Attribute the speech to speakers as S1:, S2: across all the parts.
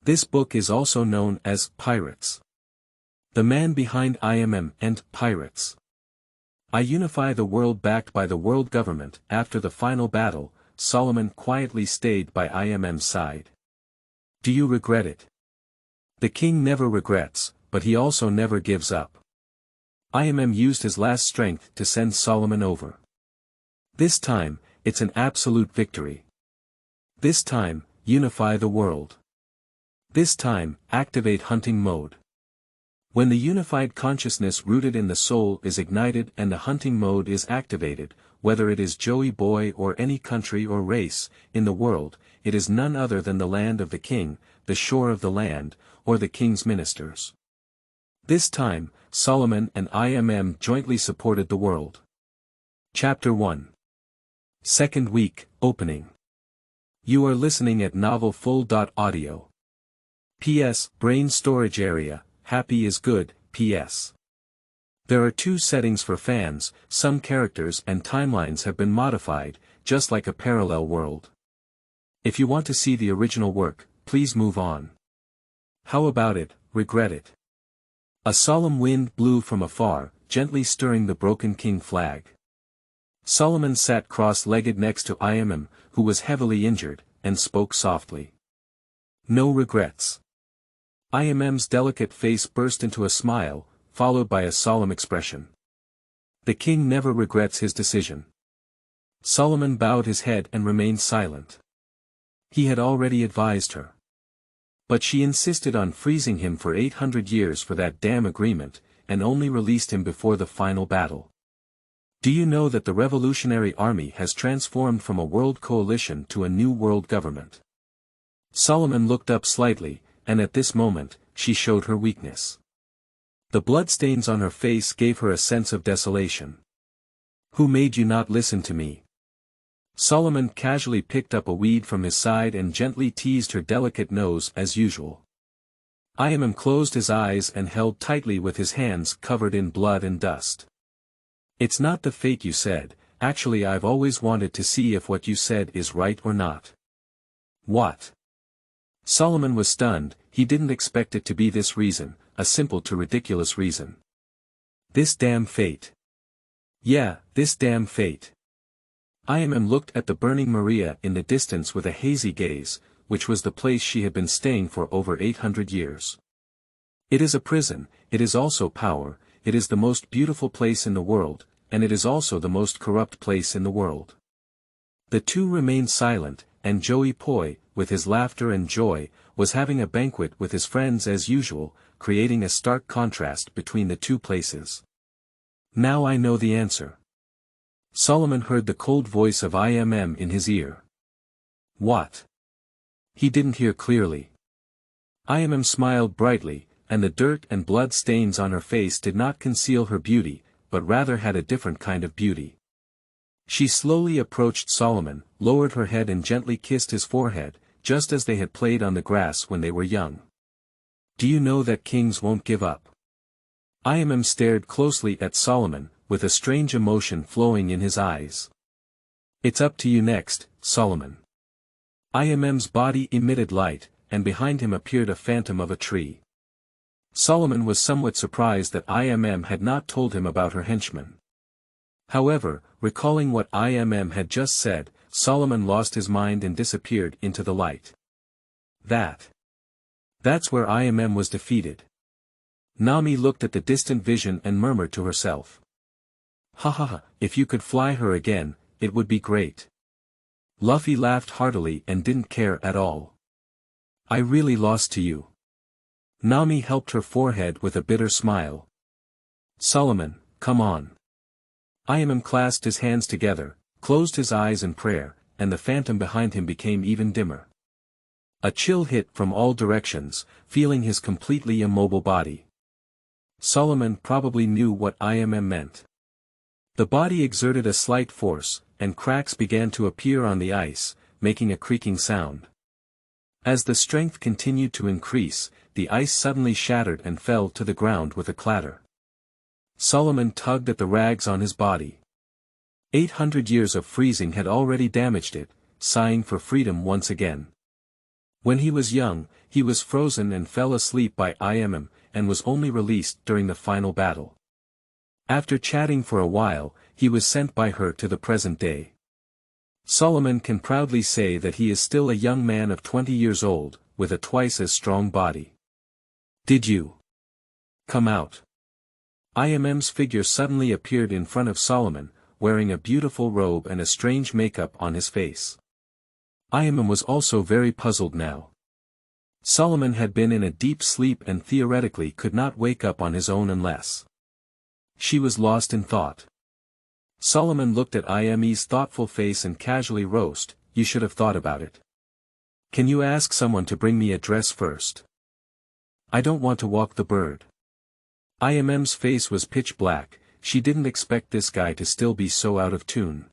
S1: This book is also known as Pirates. The Man Behind Imm and Pirates. I unify the world backed by the world government. After the final battle, Solomon quietly stayed by Imm's side. Do you regret it? The king never regrets, but he also never gives up. Imm used his last strength to send Solomon over. This time, it's an absolute victory. This time, unify the world. This time, activate hunting mode. When the unified consciousness rooted in the soul is ignited and the hunting mode is activated, whether it is Joey Boye or any country or race in the world, it is none other than the land of the king, the shore of the land, or the king's ministers. This time, Solomon and Imm jointly supported the world. Chapter 1. Second week, opening. You are listening at novel full.audio. P.S. Brain storage area, happy is good, P.S. There are two settings for fans, some characters and timelines have been modified, just like a parallel world. If you want to see the original work, please move on. How about it, regret it? A solemn wind blew from afar, gently stirring the broken king flag. Solomon sat cross-legged next to Imm, who was heavily injured, and spoke softly. No regrets. Imm's delicate face burst into a smile, followed by a solemn expression. The king never regrets his decision. Solomon bowed his head and remained silent. He had already advised her. But she insisted on freezing him for 800 years for that damn agreement, and only released him before the final battle. Do you know that the Revolutionary Army has transformed from a world coalition to a new world government? Solomon looked up slightly, and at this moment, she showed her weakness. The bloodstains on her face gave her a sense of desolation. Who made you not listen to me? Solomon casually picked up a weed from his side and gently teased her delicate nose as usual. Imm closed his eyes and held tightly with his hands covered in blood and dust. It's not the fate you said, actually I've always wanted to see if what you said is right or not. What? Solomon was stunned, he didn't expect it to be this reason, a simple to ridiculous reason. This damn fate. Yeah, this damn fate. Imm looked at the burning Maria in the distance with a hazy gaze, which was the place she had been staying for over 800 years. It is a prison, it is also power, it is the most beautiful place in the world, and it is also the most corrupt place in the world. The two remained silent, and Joey Boye, with his laughter and joy, was having a banquet with his friends as usual, creating a stark contrast between the two places. Now I know the answer. Solomon heard the cold voice of Imm in his ear. What? He didn't hear clearly. Imm smiled brightly, and the dirt and blood stains on her face did not conceal her beauty, but rather had a different kind of beauty. She slowly approached Solomon, lowered her head and gently kissed his forehead, just as they had played on the grass when they were young. Do you know that kings won't give up? Imm stared closely at Solomon, with a strange emotion flowing in his eyes. It's up to you next, Solomon. Imm's body emitted light, and behind him appeared a phantom of a tree. Solomon was somewhat surprised that Imm had not told him about her henchman. However, recalling what Imm had just said, Solomon lost his mind and disappeared into the light. That's where Imm was defeated. Nami looked at the distant vision and murmured to herself. Ha ha ha, if you could fly her again, it would be great. Luffy laughed heartily and didn't care at all. I really lost to you. Nami helped her forehead with a bitter smile. Solomon, come on. Imm clasped his hands together, closed his eyes in prayer, and the phantom behind him became even dimmer. A chill hit from all directions, feeling his completely immobile body. Solomon probably knew what Imm meant. The body exerted a slight force, and cracks began to appear on the ice, making a creaking sound. As the strength continued to increase, the ice suddenly shattered and fell to the ground with a clatter. Solomon tugged at the rags on his body. 800 years of freezing had already damaged it, sighing for freedom once again. When he was young, he was frozen and fell asleep by Imm, and was only released during the final battle. After chatting for a while, he was sent by her to the present day. Solomon can proudly say that he is still a young man of 20 years old, with a twice as strong body. Did you come out? Imm's figure suddenly appeared in front of Solomon, wearing a beautiful robe and a strange makeup on his face. Imm was also very puzzled now. Solomon had been in a deep sleep and theoretically could not wake up on his own unless she was lost in thought. Solomon looked at Imm's thoughtful face and casually roast, "You should have thought about it. Can you ask someone to bring me a dress first? I don't want to walk the bird." Imm's face was pitch black. She didn't expect this guy to still be so out of tune.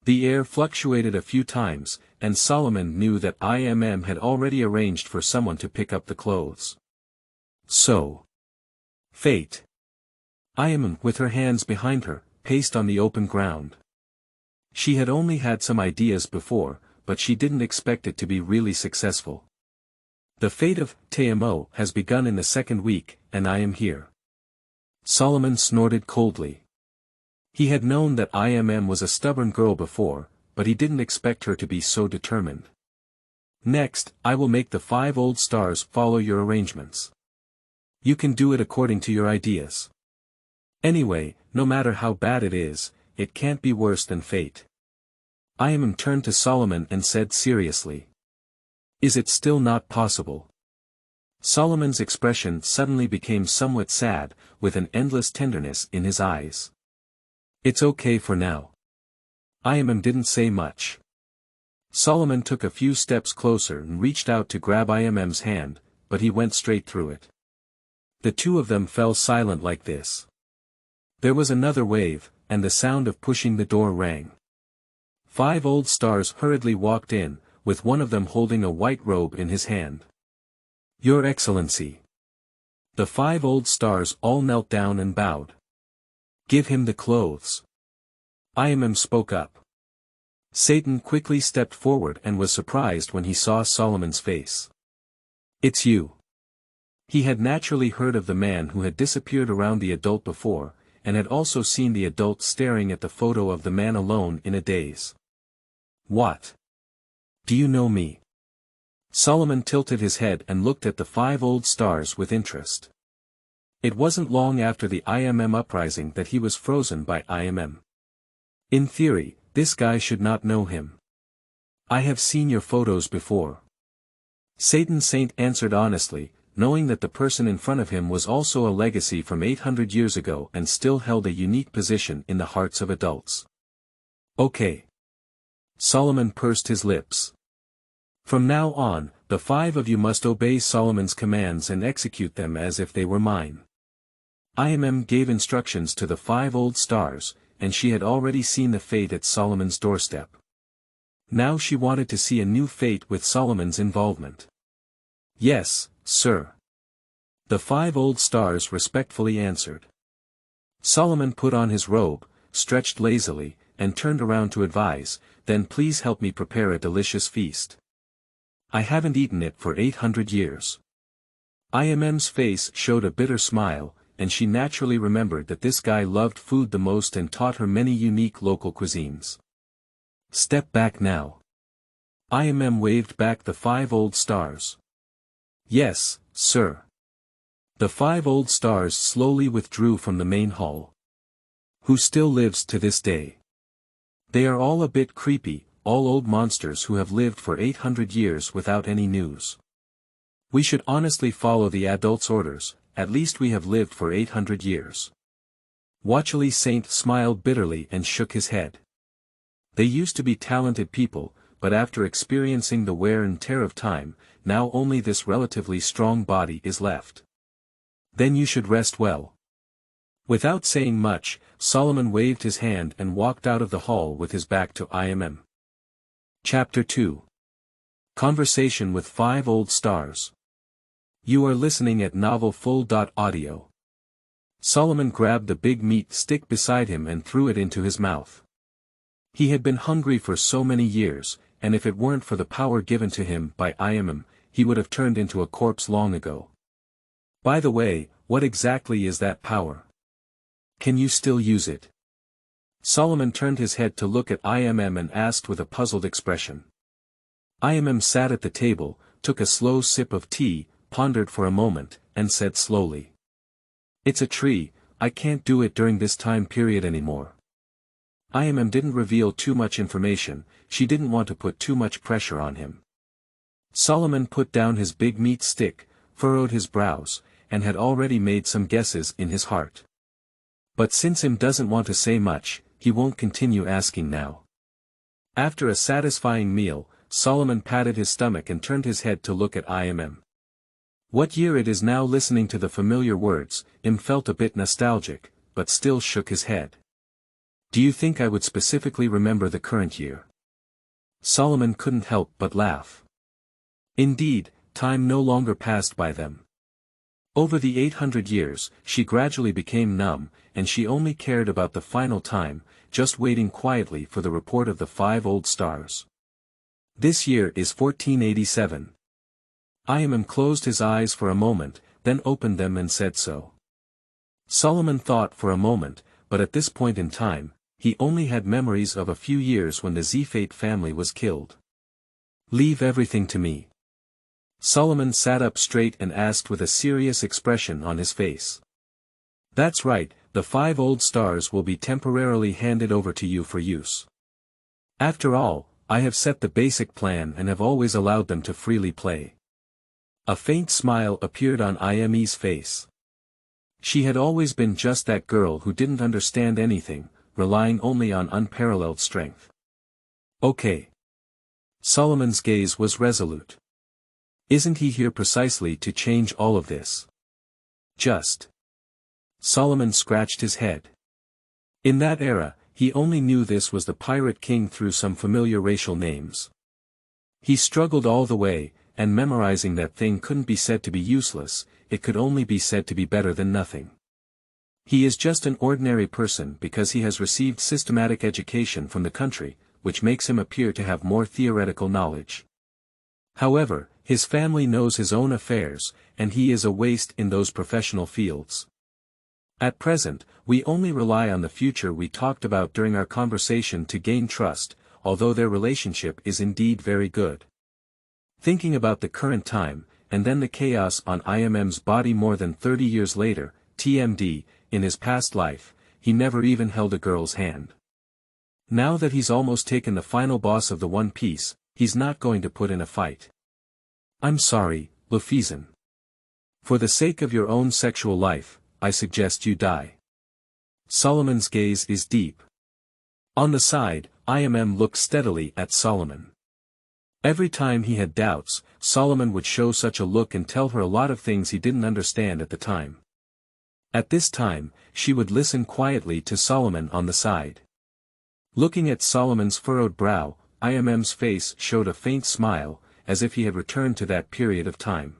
S1: The air fluctuated a few times, and Solomon knew that Imm had already arranged for someone to pick up the clothes. So, fate. Imm, with her hands behind her, paced on the open ground. She had only had some ideas before, but she didn't expect it to be really successful. The fate of Tmo has begun in the second week, and I am here. Solomon snorted coldly. He had known that Imm was a stubborn girl before, but he didn't expect her to be so determined. Next, I will make the 5 old stars follow your arrangements. You can do it according to your ideas. Anyway, no matter how bad it is, it can't be worse than fate. Imm turned to Solomon and said seriously. Is it still not possible? Solomon's expression suddenly became somewhat sad, with an endless tenderness in his eyes. It's okay for now. Imm didn't say much. Solomon took a few steps closer and reached out to grab Imm's hand, but he went straight through it. The two of them fell silent like this. There was another wave, and the sound of pushing the door rang. 5 old stars hurriedly walked in, with one of them holding a white robe in his hand. Your Excellency. The 5 old stars all knelt down and bowed. Give him the clothes. Imm spoke up. Satan quickly stepped forward and was surprised when he saw Solomon's face. It's you. He had naturally heard of the man who had disappeared around the adult before, and had also seen the adult staring at the photo of the man alone in a daze. What? Do you know me? Solomon tilted his head and looked at the 5 old stars with interest. It wasn't long after the Imm uprising that he was frozen by Imm. In theory, this guy should not know him. I have seen your photos before. Satan Saint answered honestly, knowing that the person in front of him was also a legacy from 800 years ago and still held a unique position in the hearts of adults. Okay. Solomon pursed his lips. From now on, the 5 of you must obey Solomon's commands and execute them as if they were mine. Imm gave instructions to the 5 old stars, and she had already seen the fate at Solomon's doorstep. Now she wanted to see a new fate with Solomon's involvement. Yes, sir. The 5 old stars respectfully answered. Solomon put on his robe, stretched lazily, and turned around to advise, then please help me prepare a delicious feast. I haven't eaten it for 800 years. Imm's face showed a bitter smile, and she naturally remembered that this guy loved food the most and taught her many unique local cuisines. Step back now. Imm waved back the 5 old stars. Yes, sir. The 5 old stars slowly withdrew from the main hall. Who still lives to this day? They are all a bit creepy, all old monsters who have lived for 800 years without any news. We should honestly follow the adults' orders, at least we have lived for 800 years. Watchily Saint smiled bitterly and shook his head. They used to be talented people, but after experiencing the wear and tear of time, now only this relatively strong body is left. Then you should rest well. Without saying much, Solomon waved his hand and walked out of the hall with his back to Imm. Chapter 2. Conversation with 5 old stars. You are listening at novel full.audio. Solomon grabbed the big meat stick beside him and threw it into his mouth. He had been hungry for so many years, and if it weren't for the power given to him by Imm, he would have turned into a corpse long ago. By the way, what exactly is that power? Can you still use it? Solomon turned his head to look at Imm and asked with a puzzled expression. Imm sat at the table, took a slow sip of tea, pondered for a moment, and said slowly. It's a tree, I can't do it during this time period anymore. Imm didn't reveal too much information, she didn't want to put too much pressure on him. Solomon put down his big meat stick, furrowed his brows, and had already made some guesses in his heart. But since Imm doesn't want to say much, he won't continue asking now. After a satisfying meal, Solomon patted his stomach and turned his head to look at Imm. What year it is now? Listening to the familiar words, Imm felt a bit nostalgic, but still shook his head. Do you think I would specifically remember the current year? Solomon couldn't help but laugh. Indeed, time no longer passed by them. Over the 800 years, she gradually became numb, and she only cared about the final time, just waiting quietly for the report of the 5 old stars. This year is 1487. Imm closed his eyes for a moment, then opened them and said so. Solomon thought for a moment, but at this point in time, he only had memories of a few years when the Zfate family was killed. Leave everything to me. Solomon sat up straight and asked with a serious expression on his face. That's right, the 5 old stars will be temporarily handed over to you for use. After all, I have set the basic plan and have always allowed them to freely play. A faint smile appeared on Imm's face. She had always been just that girl who didn't understand anything, relying only on unparalleled strength. Okay. Solomon's gaze was resolute. Isn't he here precisely to change all of this? Just. Solomon scratched his head. In that era, he only knew this was the pirate king through some familiar racial names. He struggled all the way, and memorizing that thing couldn't be said to be useless, it could only be said to be better than nothing. He is just an ordinary person because he has received systematic education from the country, which makes him appear to have more theoretical knowledge. However, his family knows his own affairs, and he is a waste in those professional fields. At present, we only rely on the future we talked about during our conversation to gain trust, although their relationship is indeed very good. Thinking about the current time, and then the chaos on Imm's body more than 30 years later, TMD, in his past life, he never even held a girl's hand. Now that he's almost taken the final boss of the One Piece, he's not going to put in a fight. I'm sorry, Luffyson. For the sake of your own sexual life, I suggest you die. Solomon's gaze is deep. On the side, Imm looked steadily at Solomon. Every time he had doubts, Solomon would show such a look and tell her a lot of things he didn't understand at the time. At this time, she would listen quietly to Solomon on the side. Looking at Solomon's furrowed brow, Imm's face showed a faint smile, as if he had returned to that period of time.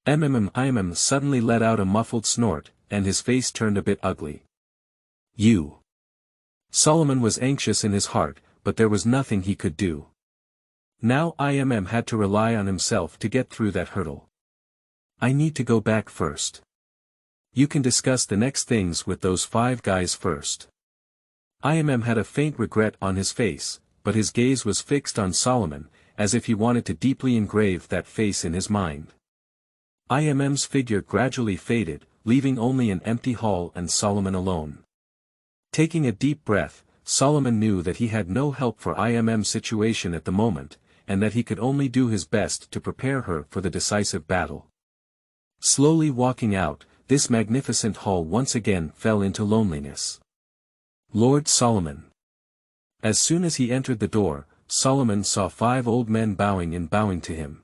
S1: Imm suddenly let out a muffled snort, and his face turned a bit ugly. You. Solomon was anxious in his heart, but there was nothing he could do. Now Imm had to rely on himself to get through that hurdle. I need to go back first. You can discuss the next things with those 5 guys first. Imm had a faint regret on his face, but his gaze was fixed on Solomon, as if he wanted to deeply engrave that face in his mind. Imm's figure gradually faded, leaving only an empty hall and Solomon alone. Taking a deep breath, Solomon knew that he had no help for Imm's situation at the moment, and that he could only do his best to prepare her for the decisive battle. Slowly walking out, this magnificent hall once again fell into loneliness. Lord Solomon. As soon as he entered the door, Solomon saw 5 old men bowing to him.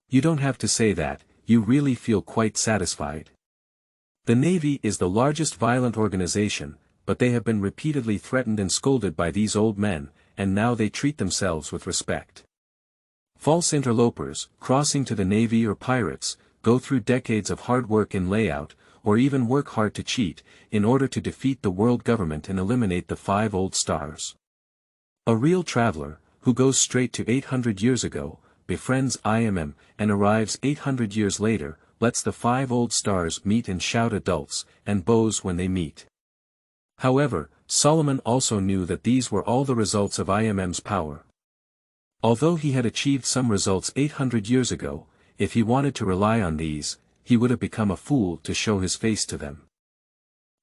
S1: You don't have to say that, you really feel quite satisfied. The Navy is the largest violent organization, but they have been repeatedly threatened and scolded by these old men, and now they treat themselves with respect. False interlopers, crossing to the Navy or pirates, go through decades of hard work in layout, or even work hard to cheat, in order to defeat the world government and eliminate the 5 old stars. A real traveler, who goes straight to 800 years ago, befriends Imm, and arrives 800 years later, lets the 5 old stars meet and shout adults, and bows when they meet. However, Solomon also knew that these were all the results of Imm's power. Although he had achieved some results 800 years ago, if he wanted to rely on these, he would have become a fool to show his face to them.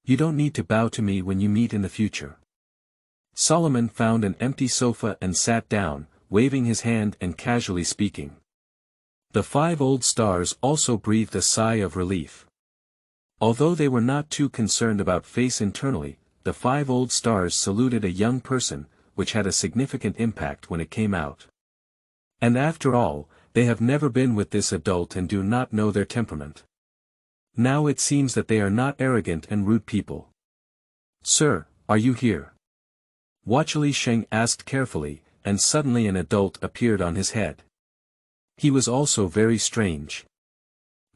S1: You don't need to bow to me when you meet in the future. Solomon found an empty sofa and sat down, waving his hand and casually speaking. The 5 old stars also breathed a sigh of relief. Although they were not too concerned about face internally, the 5 old stars saluted a young person, which had a significant impact when it came out. And after all, they have never been with this adult and do not know their temperament. Now it seems that they are not arrogant and rude people. Sir, are you here? Wachili Sheng asked carefully, and suddenly an adult appeared on his head. He was also very strange.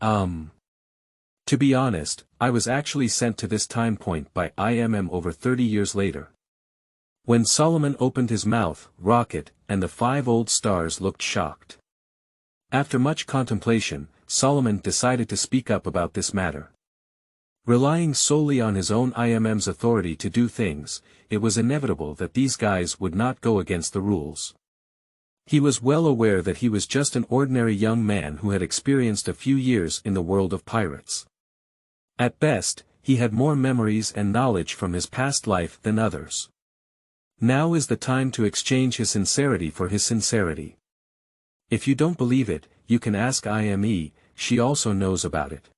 S1: To be honest, I was actually sent to this time point by Imm over 30 years later. When Solomon opened his mouth, Rocket, and the 5 old stars looked shocked. After much contemplation, Solomon decided to speak up about this matter. Relying solely on his own Imm's authority to do things, it was inevitable that these guys would not go against the rules. He was well aware that he was just an ordinary young man who had experienced a few years in the world of pirates. At best, he had more memories and knowledge from his past life than others. Now is the time to exchange his sincerity for his sincerity. If you don't believe it, you can ask Imme, she also knows about it.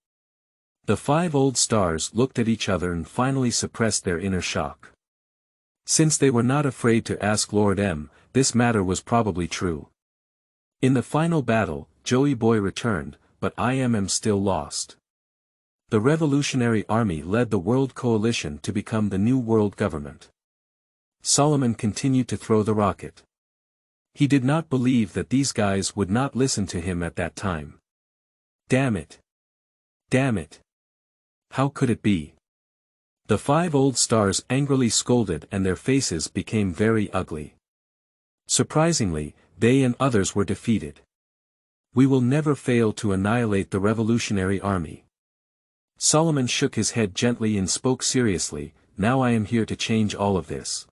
S1: The 5 old stars looked at each other and finally suppressed their inner shock. Since they were not afraid to ask Lord M, this matter was probably true. In the final battle, Joey Boye returned, but Imm still lost. The Revolutionary Army led the World Coalition to become the new world government. Solomon continued to throw the rocket. He did not believe that these guys would not listen to him at that time. Damn it. Damn it. How could it be? The 5 old stars angrily scolded and their faces became very ugly. Surprisingly, they and others were defeated. We will never fail to annihilate the Revolutionary Army. Solomon shook his head gently and spoke seriously, now I am here to change all of this.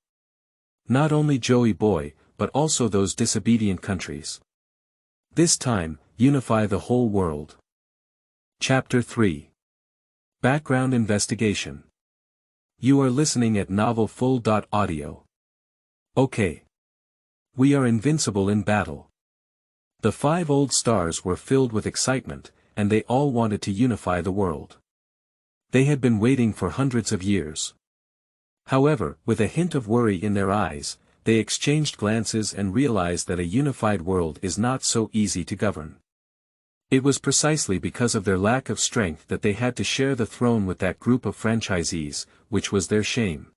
S1: Not only Joey Boye, but also those disobedient countries. This time, unify the whole world. Chapter 3. Background Investigation. You are listening at novelfull.audio. Okay. We are invincible in battle. The 5 old stars were filled with excitement, and they all wanted to unify the world. They had been waiting for hundreds of years. However, with a hint of worry in their eyes, they exchanged glances and realized that a unified world is not so easy to govern. It was precisely because of their lack of strength that they had to share the throne with that group of franchisees, which was their shame.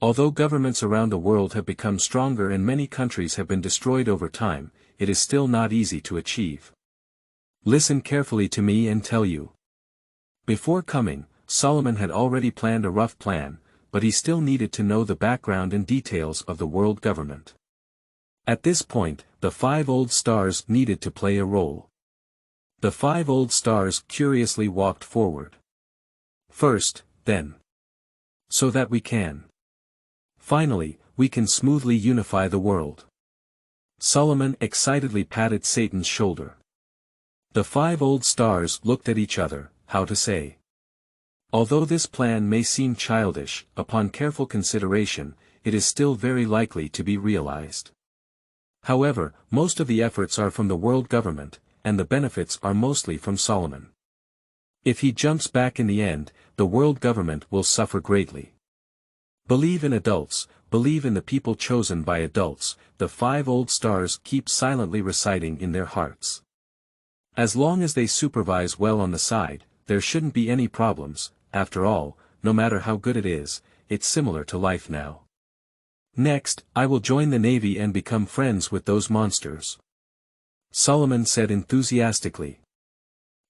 S1: Although governments around the world have become stronger and many countries have been destroyed over time, it is still not easy to achieve. Listen carefully to me and tell you. Before coming, Solomon had already planned a rough plan, but he still needed to know the background and details of the world government. At this point, the 5 old stars needed to play a role. The 5 old stars curiously walked forward. First, then. So that we can. Finally, we can smoothly unify the world. Solomon excitedly patted Satan's shoulder. The 5 old stars looked at each other, how to say. Although this plan may seem childish, upon careful consideration, it is still very likely to be realized. However, most of the efforts are from the world government, and the benefits are mostly from Solomon. If he jumps back in the end, the world government will suffer greatly. Believe in adults, believe in the people chosen by adults, the 5 old stars keep silently reciting in their hearts. As long as they supervise well on the side, there shouldn't be any problems. After all, no matter how good it is, it's similar to life now. Next, I will join the Navy and become friends with those monsters. Solomon said enthusiastically.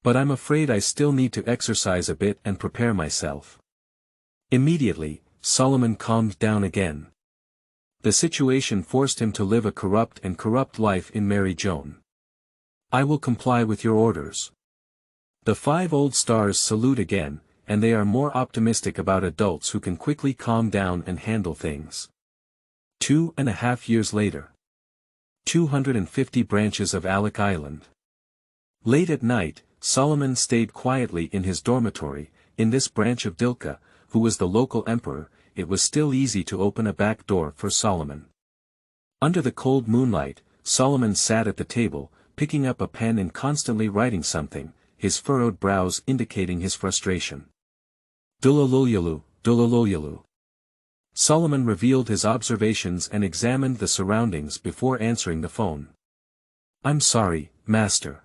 S1: But I'm afraid I still need to exercise a bit and prepare myself. Immediately, Solomon calmed down again. The situation forced him to live a corrupt life in Mary Joan. I will comply with your orders. The 5 old stars salute again, and they are more optimistic about adults who can quickly calm down and handle things. 2.5 years later. 250 branches of Alec Island. Late at night, Solomon stayed quietly in his dormitory. In this branch of Dilka, who was the local emperor, it was still easy to open a back door for Solomon. Under the cold moonlight, Solomon sat at the table, picking up a pen and constantly writing something, his furrowed brows indicating his frustration. Dulululyalu, dulululyalu. Solomon revealed his observations and examined the surroundings before answering the phone. I'm sorry, Master.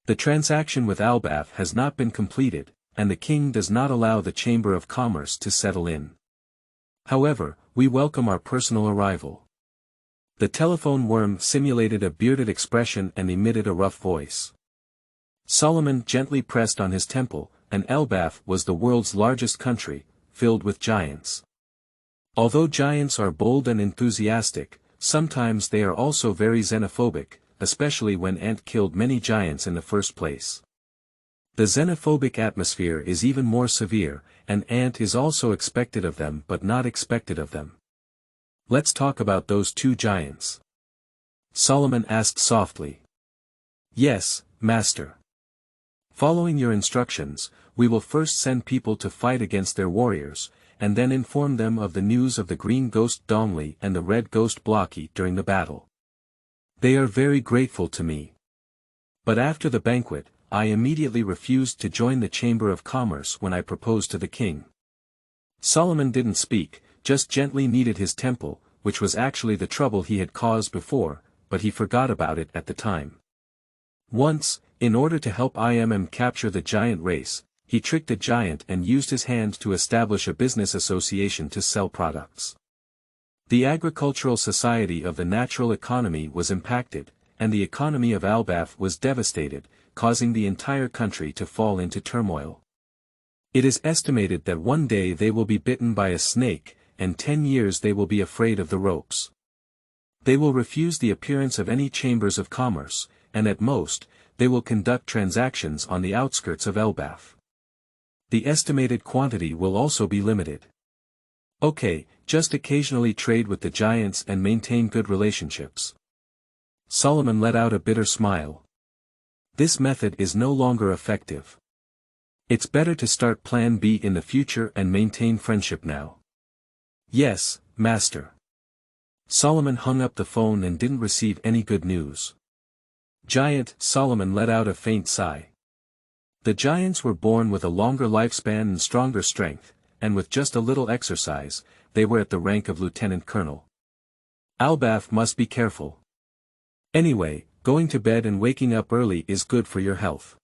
S1: The transaction with Albath has not been completed, and the king does not allow the Chamber of Commerce to settle in. However, we welcome our personal arrival. The telephone worm simulated a bearded expression and emitted a rough voice. Solomon gently pressed on his temple, and Albath was the world's largest country, filled with giants. Although giants are bold and enthusiastic, sometimes they are also very xenophobic, especially when Ant killed many giants in the first place. The xenophobic atmosphere is even more severe, and Ant is also expected of them but not expected of them. Let's talk about those 2 giants. Solomon asked softly. Yes, Master. Following your instructions, we will first send people to fight against their warriors, and then inform them of the news of the green ghost Dongli and the red ghost Blocky during the battle. They are very grateful to me. But after the banquet, I immediately refused to join the Chamber of Commerce when I proposed to the king. Solomon didn't speak, just gently kneaded his temple, which was actually the trouble he had caused before, but he forgot about it at the time. Once, in order to help Imm capture the giant race, he tricked a giant and used his hand to establish a business association to sell products. The agricultural society of the natural economy was impacted, and the economy of Albath was devastated, causing the entire country to fall into turmoil. It is estimated that one day they will be bitten by a snake, and 10 years they will be afraid of the ropes. They will refuse the appearance of any chambers of commerce, and at most, they will conduct transactions on the outskirts of Albath. The estimated quantity will also be limited. Okay, just occasionally trade with the giants and maintain good relationships. Solomon let out a bitter smile. This method is no longer effective. It's better to start Plan B in the future and maintain friendship now. Yes, Master. Solomon hung up the phone and didn't receive any good news. Giant, Solomon let out a faint sigh. The giants were born with a longer lifespan and stronger strength, and with just a little exercise, they were at the rank of lieutenant colonel. Albath must be careful. Anyway, going to bed and waking up early is good for your health.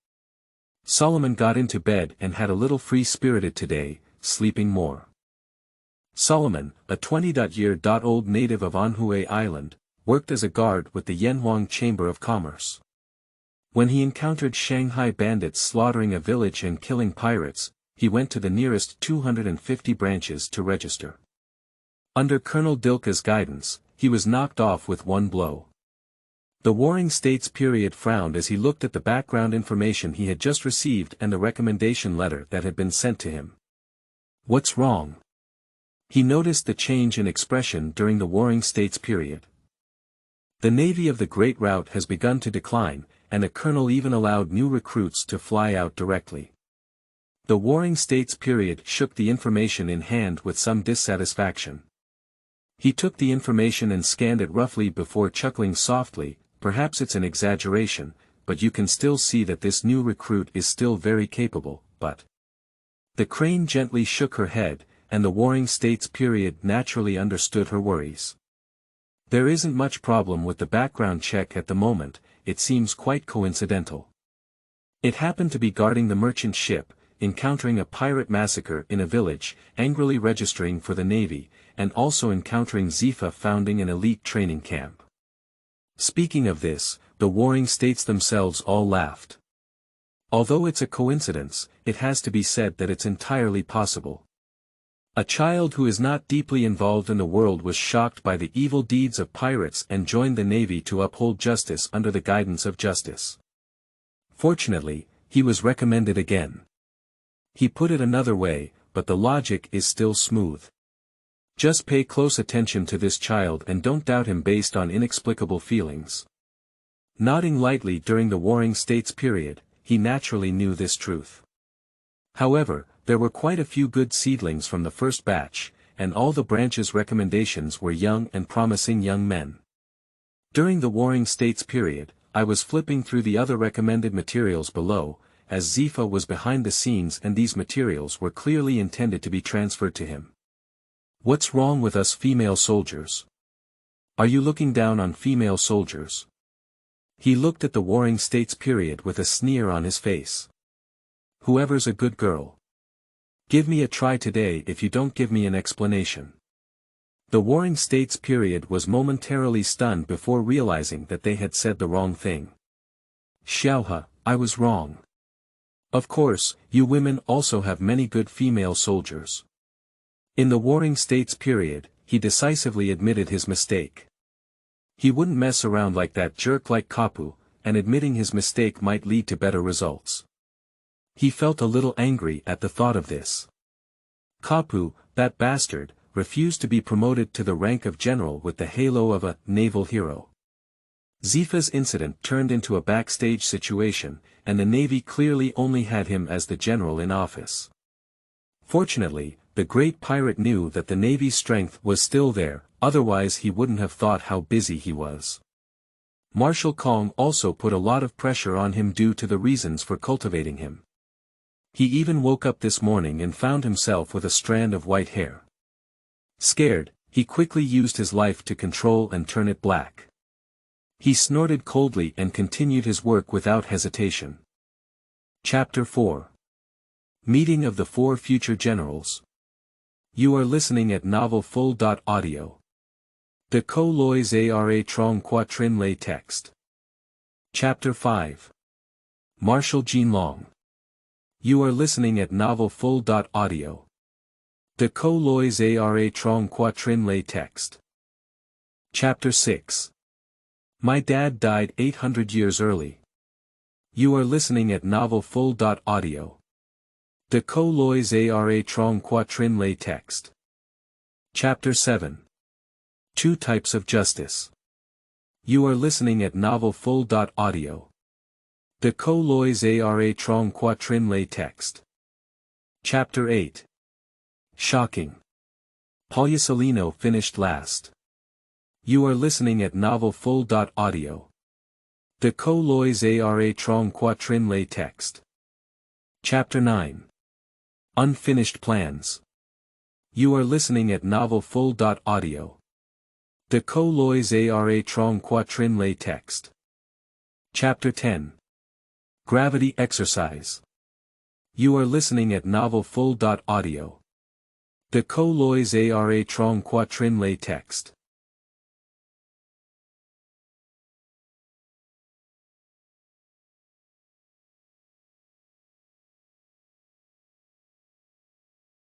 S1: Solomon got into bed and had a little free-spirited today, sleeping more. Solomon, a 20-year-old native of Anhui Island, worked as a guard with the Yanhuang Chamber of Commerce. When he encountered Shanghai bandits slaughtering a village and killing pirates, he went to the nearest 250 branches to register. Under Colonel Dilka's guidance, he was knocked off with one blow. The Warring States period frowned as he looked at the background information he had just received and the recommendation letter that had been sent to him. What's wrong? He noticed the change in expression during the Warring States period. The navy of the Great Route has begun to decline, and a colonel even allowed new recruits to fly out directly. The Warring States period shook the information in hand with some dissatisfaction. He took the information and scanned it roughly before chuckling softly. Perhaps it's an exaggeration, but you can still see that this new recruit is still very capable, but... The crane gently shook her head, and the Warring States period naturally understood her worries. There isn't much problem with the background check at the moment, it seems quite coincidental. It happened to be guarding the merchant ship, encountering a pirate massacre in a village, angrily registering for the navy, and also encountering Zifa founding an elite training camp. Speaking of this, the Warring States themselves all laughed. Although it's a coincidence, it has to be said that it's entirely possible. A child who is not deeply involved in the world was shocked by the evil deeds of pirates and joined the navy to uphold justice under the guidance of justice. Fortunately, he was recommended again. He put it another way, but the logic is still smooth. Just pay close attention to this child and don't doubt him based on inexplicable feelings. Nodding lightly during the Warring States period, he naturally knew this truth. However, there were quite a few good seedlings from the first batch, and all the branch's recommendations were young and promising young men. During the Warring States period, I was flipping through the other recommended materials below, as Zifa was behind the scenes and these materials were clearly intended to be transferred to him. What's wrong with us female soldiers? Are you looking down on female soldiers? He looked at the Warring States period with a sneer on his face. Whoever's a good girl. Give me a try today if you don't give me an explanation. The Warring States period was momentarily stunned before realizing that they had said the wrong thing. Xiaohe, I was wrong. Of course, you women also have many good female soldiers. In the Warring States period, he decisively admitted his mistake. He wouldn't mess around like that jerk like Kapu, and admitting his mistake might lead to better results. He felt a little angry at the thought of this. Kapu, that bastard, refused to be promoted to the rank of general with the halo of a naval hero. Zifa's incident turned into a backstage situation, and the Navy clearly only had him as the general in office. Fortunately, the great pirate knew that the Navy's strength was still there, otherwise he wouldn't have thought how busy he was. Marshal Kong also put a lot of pressure on him due to the reasons for cultivating him. He even woke up this morning and found himself with a strand of white hair. Scared, he quickly used his life to control and turn it black. He snorted coldly and continued his work without hesitation. Chapter 4. Meeting of the Four Future Generals. You are listening at novel full.audio. De co lois ara trong quatrin lay text. Chapter 5. Marshal Jinlong. You are listening at novel full.audio. De co lois ara trong quatrin lay text. Chapter 6. My dad died 800 years early. You are listening at novel full.audio. De co lois ara trong quatrin lay text. Chapter 7. Two Types of Justice. You are listening at novel full.audio. De co lois ara trong quatrin lay text. Chapter 8. Shocking. Polusalino finished last. You are listening at novel full.audio. De co lois ara trong quatrin lay text. Chapter 9. Unfinished Plans. You are listening at novel full.audio. De co lois ara trong quatrin lay text. Chapter 10. Gravity Exercise. You are listening at novel full.audio. De co lois ara trong quatrin lay text.